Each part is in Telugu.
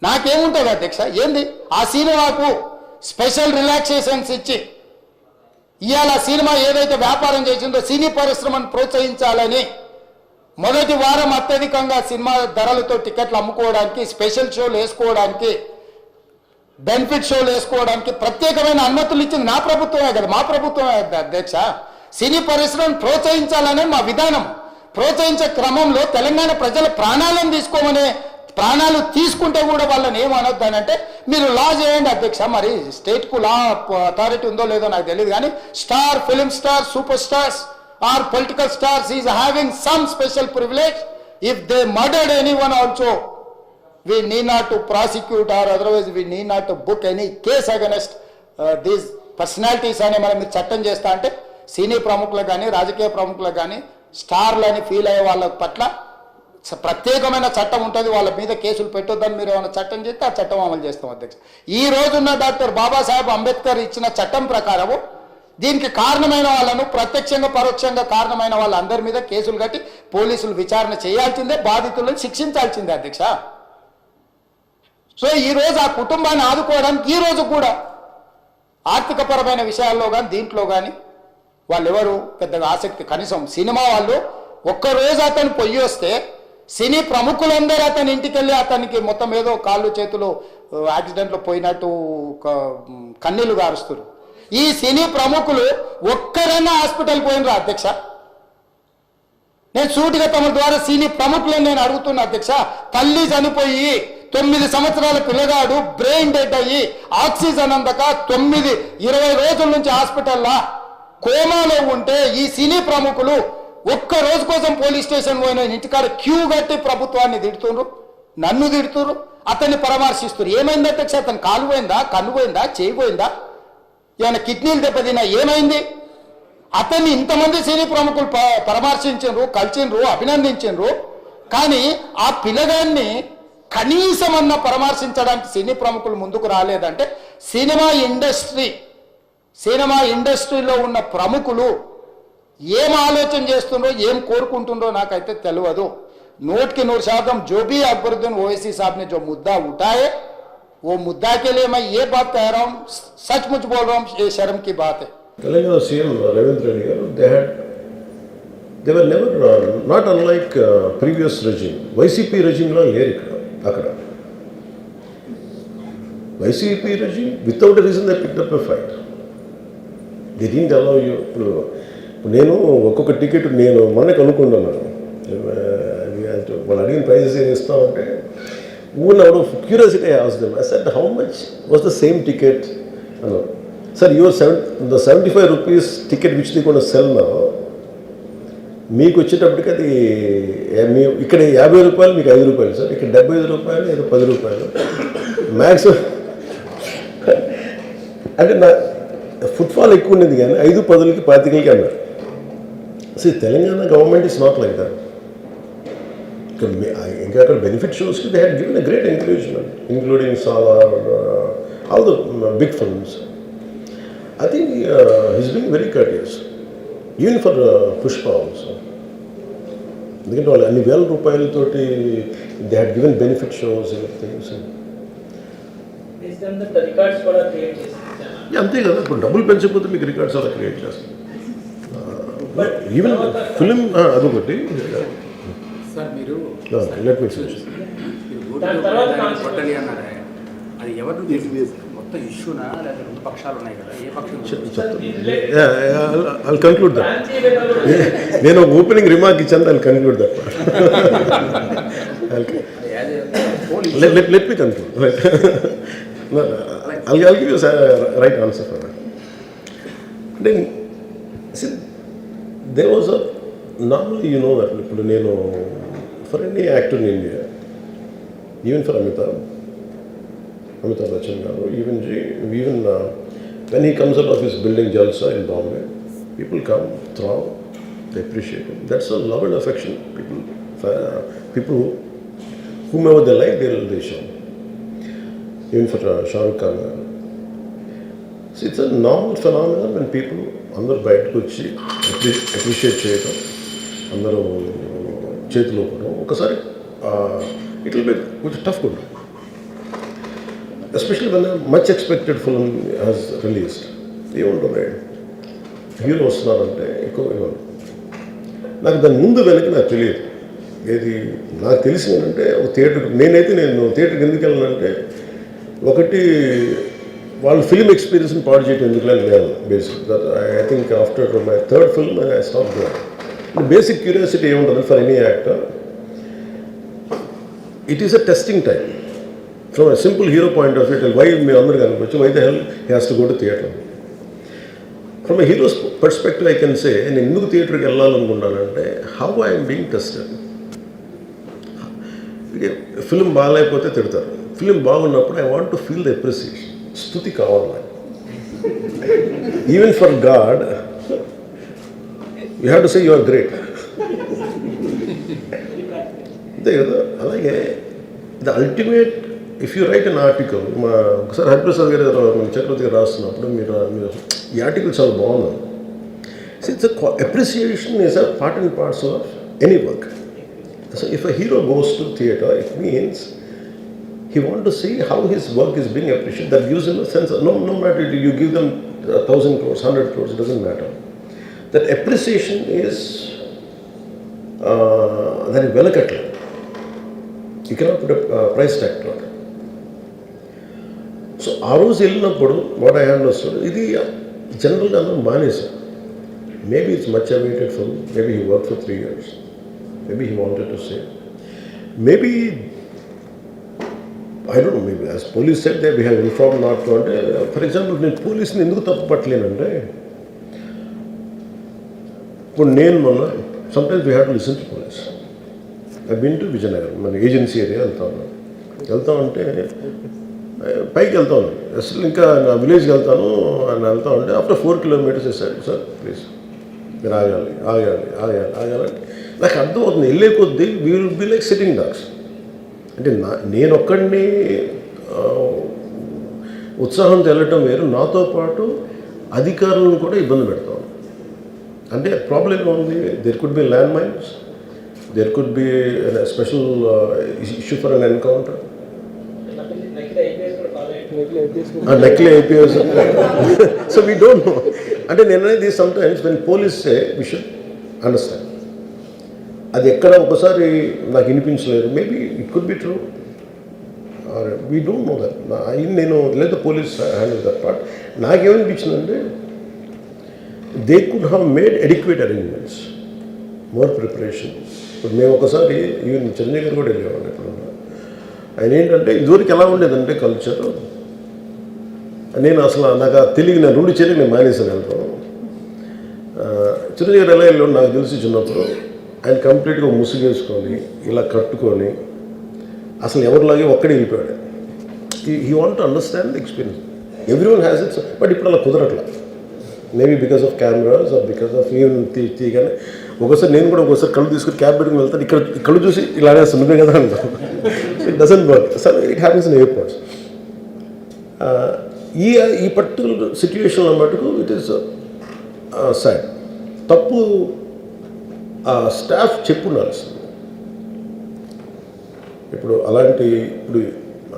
నాకేముంటుంది అధ్యక్ష? ఏంది ఆ సినిమాకు స్పెషల్ రిలాక్సేషన్స్ ఇచ్చి ఇవాళ సినిమా ఏదైతే వ్యాపారం చేసిందో సినీ పరిశ్రమను ప్రోత్సహించాలని మొదటి వారం అత్యధికంగా సినిమా ధరలతో టికెట్లు అమ్ముకోవడానికి, స్పెషల్ షోలు వేసుకోవడానికి, బెనిఫిట్ షోలు వేసుకోవడానికి ప్రత్యేకమైన అనుమతులు ఇచ్చింది నా ప్రభుత్వమే కదా, మా ప్రభుత్వమే అధ్యక్ష. సినీ పరిశ్రమను ప్రోత్సహించాలనే మా విధానం. ప్రోత్సహించే క్రమంలో తెలంగాణ ప్రజల ప్రాణాలను తీసుకోమనే, ప్రాణాలు తీసుకుంటే కూడా వాళ్ళని ఏమనొద్దానంటే మీరు లా చేయండి అధ్యక్ష. మరి స్టేట్కు లా అథారిటీ ఉందో లేదో నాకు తెలియదు, కానీ star, film star, super stars or political stars is having some special privilege. If they murdered anyone also we need not to prosecute or otherwise we need not to book any case against these personalities అని మనం మీరు చట్టం చేస్తా అంటే సినీ ప్రముఖులకు కానీ, రాజకీయ ప్రముఖులకు కానీ, స్టార్లని ఫీల్ అయ్యే వాళ్ళ పట్ల ప్రత్యేకమైన చట్టం ఉంటుంది. వాళ్ళ మీద కేసులు పెట్టొద్దని మీరు ఏమైనా చట్టం చేస్తే ఆ చట్టం అమలు చేస్తాం అధ్యక్ష. ఈ రోజున్న డాక్టర్ బాబాసాహెబ్ అంబేద్కర్ ఇచ్చిన చట్టం ప్రకారము దీనికి కారణమైన వాళ్ళను, ప్రత్యక్షంగా పరోక్షంగా కారణమైన వాళ్ళందరి మీద కేసులు కట్టి పోలీసులు విచారణ చేయాల్సిందే, బాధితులను శిక్షించాల్సిందే అధ్యక్ష. సో ఈరోజు ఆ కుటుంబాన్ని ఆదుకోవడానికి ఈరోజు కూడా ఆర్థికపరమైన విషయాల్లో కానీ దీంట్లో కానీ వాళ్ళు ఎవరు పెద్దగా ఆసక్తి, కనీసం సినిమా వాళ్ళు ఒక్కరోజు అతను పొయ్యి వస్తే సినీ ప్రముఖులందరూ అతని ఇంటికి వెళ్ళి అతనికి మొత్తం ఏదో కాళ్ళు చేతులు యాక్సిడెంట్లో పోయినట్టు కన్నీళ్లు గారుస్తారు. ఈ సినీ ప్రముఖులు ఒక్కరైనా హాస్పిటల్ పోయినరా అధ్యక్ష? నేను సూటిగా తమ ద్వారా సినీ ప్రముఖులను నేను అడుగుతున్నా అధ్యక్ష. తల్లి చనిపోయి 9 సంవత్సరాల పిల్లగాడు బ్రెయిన్ డెడ్ అయ్యి ఆక్సిజన్ అందక 20 రోజుల నుంచి హాస్పిటల్లా కోమాలో ఉంటే ఈ సినీ ప్రముఖులు ఒక్క రోజు కోసం పోలీస్ స్టేషన్ పోయిన ఇంటికాడ క్యూ కట్టి ప్రభుత్వాన్ని తిడుతున్నారు, నన్ను తిడుతున్నారు, అతన్ని పరామర్శిస్తున్నారు. ఏమైంది అధ్యక్ష? అతను కాలు పోయిందా, కన్ను పోయిందా, చేయి పోయిందా, ఏమైనా కిడ్నీలు దెబ్బతిన్నా, ఏమైంది? అతన్ని ఇంతమంది సినీ ప్రముఖులు పరామర్శించారు, కలిసిండ్రు, అభినందించారు. కానీ ఆ పిల్లగాన్ని కనీసమన్నా పరామర్శించడానికి సినీ ప్రముఖులు ముందుకు రాలేదంటే సినిమా ఇండస్ట్రీలో ఉన్న ప్రముఖులు ఏం ఆలోచన చేస్తుండ్రో, ఏం కోరుకుంటుండ్రో నాకైతే తెలియదు. 100% जो भी अकबरुद्दीन ओवैसी साहब ने जो मुद्दा उठाए वो मुद्दा के लिए मैं ये बात कह रहा हूँ, सचमुच बोल रहा हूँ, ये शर्म की बात है. Telangana CM Ravindra Reddy garu, they were never not unlike previous regime. YCP regime la leru akkada. YCP regime without a reason they picked up a fight. They didn't allow you. నేను ఒక్కొక్క టికెట్ నేను మొన్న కనుక్కున్నాను, వాళ్ళు అడిగిన ప్రైజెస్ ఏమి ఇస్తామంటే ఊన్ out of curiosity I asked them. I said how much was the same ticket అన్నారు. Sir your the 75 rupees ticket which they going to sell now, మీకు వచ్చేటప్పటికి అది ఇక్కడ 50 రూపాయలు, మీకు 5 రూపాయలు సార్, ఇక్కడ 75 రూపాయలు, ఏదో 10 రూపాయలు మ్యాక్సిమం. అంటే నా ఫుట్ఫాల్ ఎక్కువ ఉండేది కానీ 5, 10కి 25కి అన్నారు. So Telangana government is not like that. ఇంకా అక్కడ బెనిఫిట్ షోస్కి they had given a great encouragement, including Salaar, all the big films. I think he's being very courteous, even for Pushpa also. ఎందుకంటే వాళ్ళు అన్ని వేల రూపాయలతోటి they had given benefit shows and things. అంతే కదా, ఇప్పుడు డబ్బులు పెంచకపోతే మీకు రికార్డ్స్ అలా క్రియేట్ చేస్తారు. ఈవెన్ ఫిలిం అదొకటి. Let me finish. అది ఎవరు మొత్తం ఇష్యూనా లేదా రెండు పక్షాలు ఉన్నాయి కదా, ఏ పక్షం? I'll conclude that. నేను ఓపెనింగ్ రిమార్క్ ఇచ్చాను, I'll conclude that part. Let me conclude. I'll give you a right answer for that. Then, see, there was a normally you know that ఇప్పుడు నేను for any actor in India, even for Amitabh Bachchan garu, even when he comes out of his building Jalsa in Bombay, people come, throw, they appreciate him. That's a love and affection. People whomever they like, they show. Even for Shah Rukh Khan. See, it's a normal phenomenon when people అందరూ బయటకు వచ్చి అప్రిషియేట్ చేయడం, అందరూ చేతిలో ఒకసారి ఇట్ విల్ బి కొంచెం టఫ్ కూడా. Especially when much expected film has released ఏముంటుంది, హీరో వస్తున్నారంటే ఎక్కువ నాకు దాని ముందు వెనక్కి నాకు తెలియదు. ఏది నాకు తెలిసింది ఏంటంటే ఒక థియేటర్, నేను థియేటర్కి ఎందుకు వెళ్ళానంటే ఒకటి వాళ్ళు ఫిల్మ్ ఎక్స్పీరియన్స్ని పాడు చేయడం ఎందుకులని నేను basic I think after my third film I stop there. Basic curiosity ఏముంటుంది for any actor, it is a testing time from a simple hero point of view. Why మీరు అందరూ కనుకోవచ్చు, why the hell he has to go to theatre. From a hero's perspective I can say, నేను ఎందుకు థియేటర్కి వెళ్ళాలనుకుంటానంటే how I'm being tested. Film బాగాలేకపోతే తిడతారు, ఫిల్మ్ బాగున్నప్పుడు I want to feel the appreciation. స్తుతి కావాలి నాకు. Even for God you have to say you are great. అంతే కదా. అలాగే the ultimate, if you write an article, ఒకసారి హరిప్రసాద్ గారు చక్రవర్తి గారు రాస్తున్నప్పుడు మీరు ఈ ఆర్టికల్ చాలా బాగుంది. It's appreciation is a part and parcel of any work. So if a hero goes to theatre, it means he wants to see how his work is being appreciated. That gives him a sense of, no matter you give them 1,000 crores, 100 crores, it doesn't matter. That appreciation is that is velakatla. You cannot put a price tag to it. So ఆ రోజు వెళ్ళినప్పుడు వాట్ ఐ అండర్స్టూడ్, ఇది జనరల్గా అందరూ మానేశారు. Maybe it's much awaited film, maybe he work for 3 years. Maybe he wanted to say. Maybe, I don't know, maybe as police said that we have informed not to. For example, నేను పోలీస్ని ఎందుకు తప్పు పట్టలేనంటే, ఇప్పుడు నేను మొన్న sometimes we have to listen to police. I've been to Vizianagaram, మన ఏజెన్సీ ఏరియా వెళ్తా ఉంటే పైకి వెళ్తా ఉన్నాను, అసలు ఇంకా నా విలేజ్కి వెళ్తాను అని వెళ్తా ఉంటే ఆఫ్టర్ 4 kilometers వేసాడు, సార్ ప్లీజ్ మీరు ఆగాలి. నాకు అర్థమవుతుంది, వెళ్ళే కొద్దీ we will be like sitting dogs. అంటే నేను ఒక్కడిని ఉత్సాహంతో వెళ్ళటం వేరు, నాతో పాటు అధికారులను కూడా ఇబ్బంది పెడతాను. అంటే ప్రాబ్లం ఏముంది, there could be land mines, there could be special issue for an encounter, నకిలీ IPS. So we don't know. అంటే నేను అనేది sometimes when police say we should understand. అది ఎక్కడ ఒకసారి నాకు వినిపించలేదు, maybe it could be true, we don't know that. నేను లేదా పోలీస్ హ్యాండిల్ దట్ పార్ట్. నాకేమనిపించిందంటే they could have made adequate arrangements, more preparation. ఇప్పుడు మేము ఒకసారి ఈవెన్ చిరంజీవి గారు కూడా వెళ్ళేవాళ్ళు. ఇప్పుడు ఆయన ఏంటంటే ఇదివరకు ఎలా ఉండేదంటే కల్చర్, నేను అసలు నాకు తెలియదు, నేను 2 చర్యలు నేను మానేసాను వెళ్తాను. చిరంజీవి గారు ఎలా వెళ్ళాడు నాకు తెలిసి చిన్నప్పుడు, ఆయన కంప్లీట్గా ముసుగేసుకొని ఇలా కట్టుకొని అసలు ఎవరిలాగే ఒక్కడే వెళ్ళిపోయాడు. He want to understand the experience. Everyone has its, but ఇప్పుడు అలా కుదరట్లా. Maybe because of cameras or because of even తీయగానే ఒకసారి నేను కూడా ఒకసారి కళ్ళు తీసుకుని క్యాబ్ పెట్టుకుని వెళ్తాను, ఇక్కడ కళ్ళు చూసి ఇలానే సున్నదే కదా అంటాను. It doesn't work. So it happens in airports. ఈ పర్టికులర్ సిచ్యువేషన్లో మటుకు ఇట్ ఈస్ సాడ్. తప్పు స్టాఫ్ చెప్పుండాల్సింది. ఇప్పుడు అలాంటి, ఇప్పుడు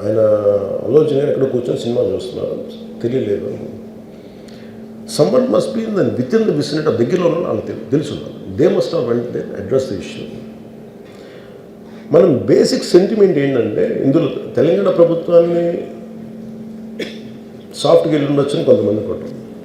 ఆయన ఆలోచన ఎక్కడ కూర్చొని సినిమా చూస్తున్నారు, తెలియలేదు. Someone must be in with in the vicinity, దగ్గరలో ఉన్న వాళ్ళకి తెలిసి ఉండాలి. They must have went there address the issue. మనం బేసిక్ సెంటిమెంట్ ఏంటంటే, ఇందులో తెలంగాణ ప్రభుత్వాన్ని సాఫ్ట్గా వెళ్ళి ఉండొచ్చని కొంతమంది కొట్టారు.